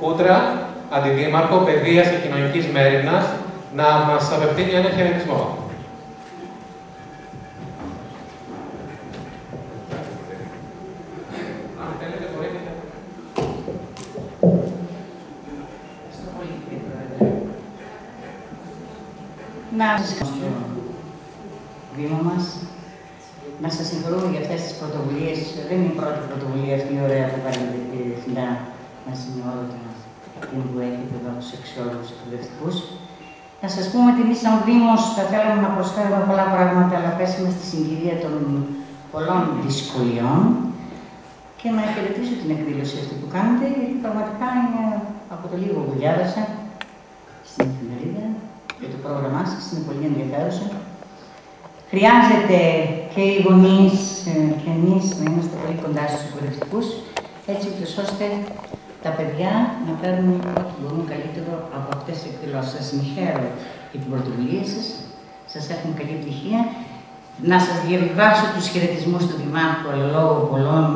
Κούτρα, Αντιδήμαρχο Παιδείας και Κοινωνικής Μέριμνας, να μας απευθύνει ένα χαιρετισμό. Να σας ευχαριστώ στο βήμα μας. Να σας συγχωρούμε για αυτές τις πρωτοβουλίες. Δεν είναι η πρώτη πρωτοβουλία αυτή η ωραία που κάνετε, κύριε Διευθυντά, μαζί με όλα τα team που έχετε εδώ, τους αξιόλογους εκπαιδευτικούς. Να σας πούμε ότι εμείς, σαν Δήμος, θα θέλαμε να προσφέρουμε πολλά πράγματα, αλλά πέσαμε στη συγκυρία των πολλών δυσκολιών και να χαιρετήσω την εκδήλωση αυτή που κάνετε, γιατί πραγματικά είναι από το λίγο που διάβασα στην εφημερίδα για το πρόγραμμά σας, είναι πολύ ενδιαφέρουσα. Χρειάζεται και οι γονείς και εμείς να είμαστε πολύ κοντά στους εκπαιδευτικούς, έτσι ώστε τα παιδιά να παίρνουν ό,τι μπορούν καλύτερο από αυτές τις εκδηλώσεις. Σας συγχαίρω για την πρωτοβουλία σας, σας εύχομαι καλή επιτυχία. Να σας διαβιβάσω τους χαιρετισμούς του Δημάρχου, αλλά λόγω πολλών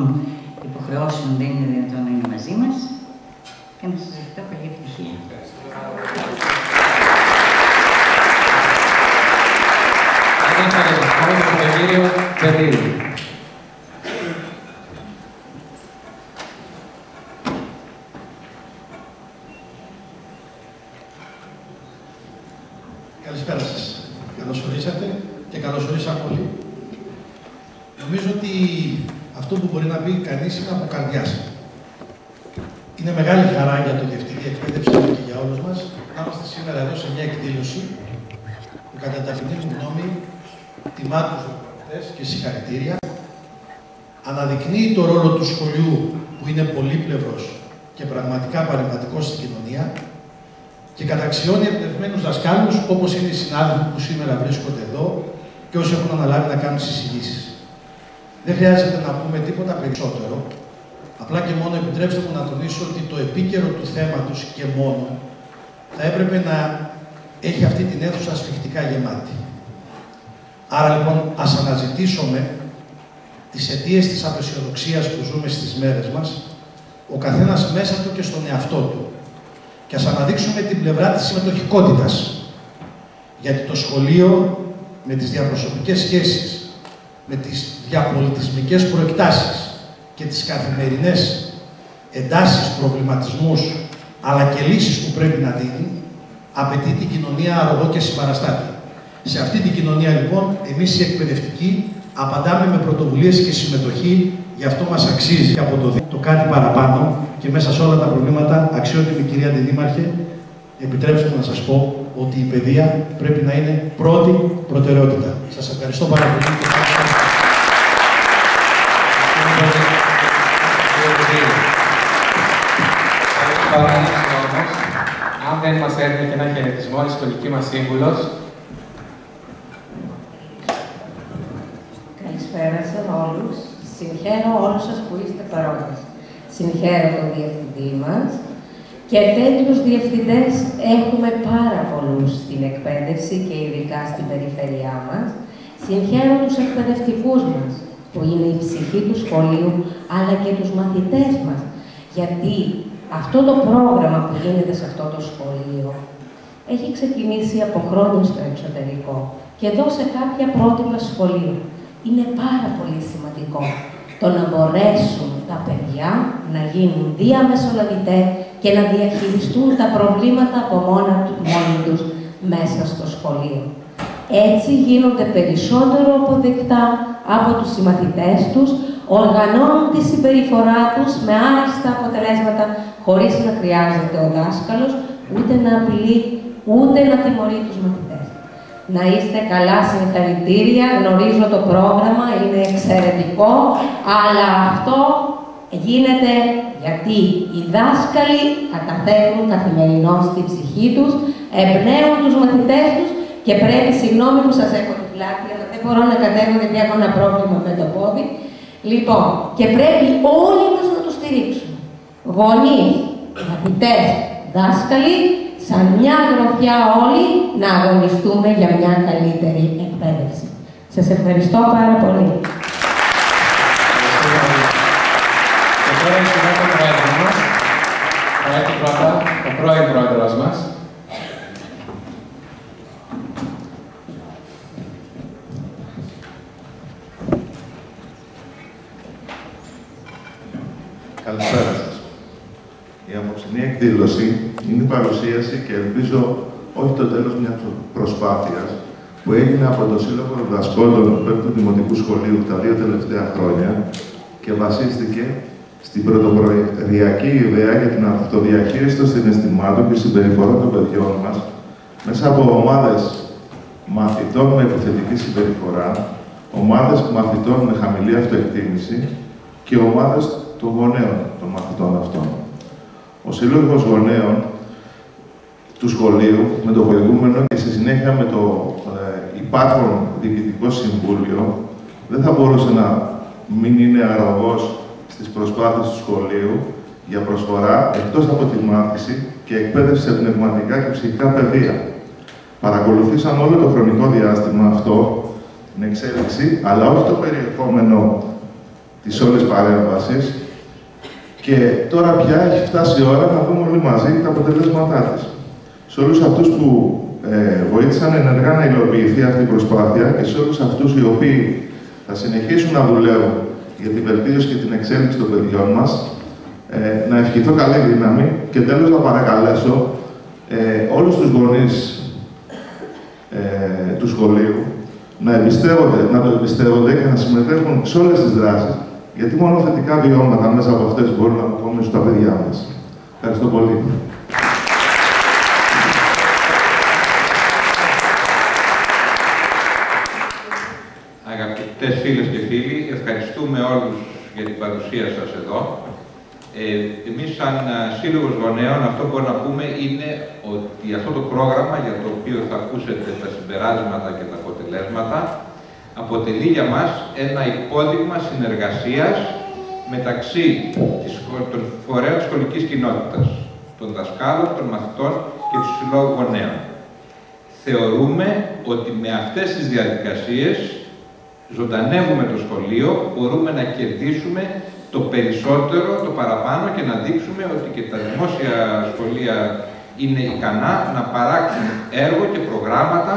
υποχρεώσεων δεν είναι δυνατόν να είναι μαζί μας και να σας ευχηθώ καλή επιτυχία. Καλησπέρα σας. Καλώς ορίσατε και καλώς ορίσατε όλοι. Νομίζω ότι αυτό που μπορεί να πει κανείς είναι από καρδιάς. Είναι μεγάλη χαρά για το Διευθυντή Εκπαίδευση και για όλους μας να είμαστε σήμερα εδώ σε μια εκδήλωση που κατά την ταπεινή μου γνώμη τιμά τους διδακτές και συγχαρητήρια. Αναδεικνύει το ρόλο του σχολείου που είναι πολύπλευρος και πραγματικά παρεμβατικός στην κοινωνία και καταξιώνει εκπαιδευμένους δασκάλους όπως είναι οι συνάδελφοι που σήμερα βρίσκονται εδώ και όσοι έχουν αναλάβει να κάνουν συζητήσεις. Δεν χρειάζεται να πούμε τίποτα περισσότερο. Απλά και μόνο επιτρέψτε μου να τονίσω ότι το επίκαιρο του θέματος και μόνο θα έπρεπε να έχει αυτή την αίθουσα σφιχτικά γεμάτη. Άρα λοιπόν ας αναζητήσουμε τις αιτίες της απεσιοδοξίας που ζούμε στις μέρες μας, ο καθένας μέσα του και στον εαυτό του. Και ας αναδείξουμε την πλευρά της συμμετοχικότητας. Γιατί το σχολείο με τις διαπροσωπικές σχέσεις, με τις διαπολιτισμικές προεκτάσεις και τις καθημερινές εντάσεις, προβληματισμούς, αλλά και λύσεις που πρέπει να δίνει, απαιτεί την κοινωνία αρρωγό και συμπαραστάτη. Σε αυτή την κοινωνία, λοιπόν, εμείς οι εκπαιδευτικοί απαντάμε με πρωτοβουλίες και συμμετοχή, γι' αυτό μας αξίζει από το κάτι παραπάνω και μέσα σε όλα τα προβλήματα, αξιότιμη κυρία Αντιδήμαρχε, επιτρέψτε μου να σας πω ότι η παιδεία πρέπει να είναι πρώτη προτεραιότητα. Σας ευχαριστώ πάρα πολύ. Αν δεν μας έρθει και ένα χαιρετισμό, η σχολική μας σύμβουλος. Καλησπέρα σε όλους. Συγχαίρω όλους σας που είστε παρόντες. Συγχαίρω τον διευθυντή μας. Και τέτοιους διευθυντές έχουμε πάρα πολλούς στην εκπαίδευση και ειδικά στην περιφέρειά μας. Συγχαίρω τους εκπαιδευτικούς μας, που είναι η ψυχή του σχολείου, αλλά και τους μαθητές μας. Γιατί αυτό το πρόγραμμα που γίνεται σε αυτό το σχολείο έχει ξεκινήσει από χρόνια στο εξωτερικό και εδώ σε κάποια πρότυπα σχολεία. Είναι πάρα πολύ σημαντικό το να μπορέσουν τα παιδιά να γίνουν διαμεσολαβητές και να διαχειριστούν τα προβλήματα από μόνοι τους μέσα στο σχολείο. Έτσι γίνονται περισσότερο αποδεκτά από τους συμμαθητές τους, οργανώνουν τη συμπεριφορά τους με άριστα αποτελέσματα, χωρίς να χρειάζεται ο δάσκαλος ούτε να απειλεί, ούτε να τιμωρεί τους μαθητές. Να είστε καλά, συγχαρητήρια, γνωρίζω το πρόγραμμα, είναι εξαιρετικό, αλλά αυτό γίνεται γιατί οι δάσκαλοι καταθέτουν καθημερινώς στη ψυχή τους, εμπνέουν τους μαθητές τους και πρέπει, συγγνώμη που σας έχω τη πλάτη, αλλά δεν μπορώ να κατέβω γιατί έχω ένα πρόβλημα με το πόδι. Λοιπόν, και πρέπει όλοι μας να τους στηρίξουμε. Γονείς, μαθητές, δάσκαλοι, σαν μια γροθιά όλοι να αγωνιστούμε για μια καλύτερη εκπαίδευση. Σας ευχαριστώ πάρα πολύ. Και τώρα η σειρά των Πρόεδρων μας, έρθει πρώτα ο πρώην πρόεδρος μας. Καλησπέρα σας. Η απόψινή εκδήλωση είναι η παρουσίαση και ελπίζω όχι το τέλος μιας προσπάθειας που έγινε από το Σύλλογο Διδασκόντων του 5ου Δημοτικού Σχολείου τα 2 τελευταία χρόνια και βασίστηκε στην πρωτοποριακή ιδέα για την αυτοδιαχείριση των συναισθημάτων και συμπεριφορών των παιδιών μας μέσα από ομάδες μαθητών με επιθετική συμπεριφορά, ομάδες μαθητών με χαμηλή αυτοεκτίμηση και ομάδες των γονέων των μαθητών αυτών. Ο Σύλλογος Γονέων του σχολείου, με το προηγούμενο και στη συνέχεια με το υπάρχον Διοικητικό Συμβούλιο, δεν θα μπορούσε να μην είναι αρρωγός στις προσπάθειες του σχολείου για προσφορά εκτός από τη μάθηση και εκπαίδευση σε πνευματικά και ψυχικά παιδεία. Παρακολουθήσαμε όλο το χρονικό διάστημα αυτό, την εξέλιξη, αλλά όχι το περιεχόμενο της όλης παρέμβασης. Και τώρα πια έχει φτάσει η ώρα να δούμε όλοι μαζί τα αποτελέσματά της. Σε όλους αυτούς που βοήθησαν ενεργά να υλοποιηθεί αυτή η προσπάθεια και σε όλους αυτούς οι οποίοι θα συνεχίσουν να δουλεύουν για την βελτίωση και την εξέλιξη των παιδιών μας, να ευχηθώ καλή δύναμη και τέλος να παρακαλέσω όλους τους γονείς του σχολείου να το εμπιστεύονται και να συμμετέχουν σε όλες τις δράσεις, γιατί μόνο θετικά βιώματα μέσα από αυτές μπορούν να αποκομίσουν τα παιδιά μας. Ευχαριστώ πολύ. Αγαπητές φίλες και φίλοι, ευχαριστούμε όλους για την παρουσία σας εδώ. Εμείς σαν Σύλλογος Γονέων αυτό που μπορούμε να πούμε είναι ότι αυτό το πρόγραμμα για το οποίο θα ακούσετε τα συμπεράσματα και τα αποτελέσματα αποτελεί για μας ένα υπόδειγμα συνεργασίας μεταξύ των φορέων της σχολικής κοινότητας, των δασκάλων, των μαθητών και του Συλλόγου Γονέων. Θεωρούμε ότι με αυτές τις διαδικασίες ζωντανεύουμε το σχολείο, μπορούμε να κερδίσουμε το περισσότερο, το παραπάνω και να δείξουμε ότι και τα δημόσια σχολεία είναι ικανά να παράξουν έργο και προγράμματα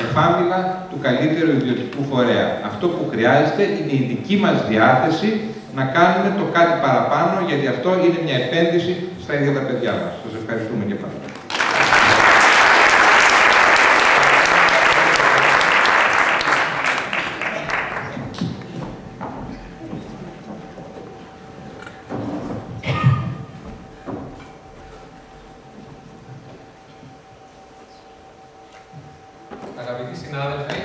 εφάμιλα του καλύτερου ιδιωτικού φορέα. Αυτό που χρειάζεται είναι η δική μας διάθεση να κάνουμε το κάτι παραπάνω, γιατί αυτό είναι μια επένδυση στα ίδια τα παιδιά μας. Σας ευχαριστούμε και πάλι. Αγαπητοί συνάδελφοι,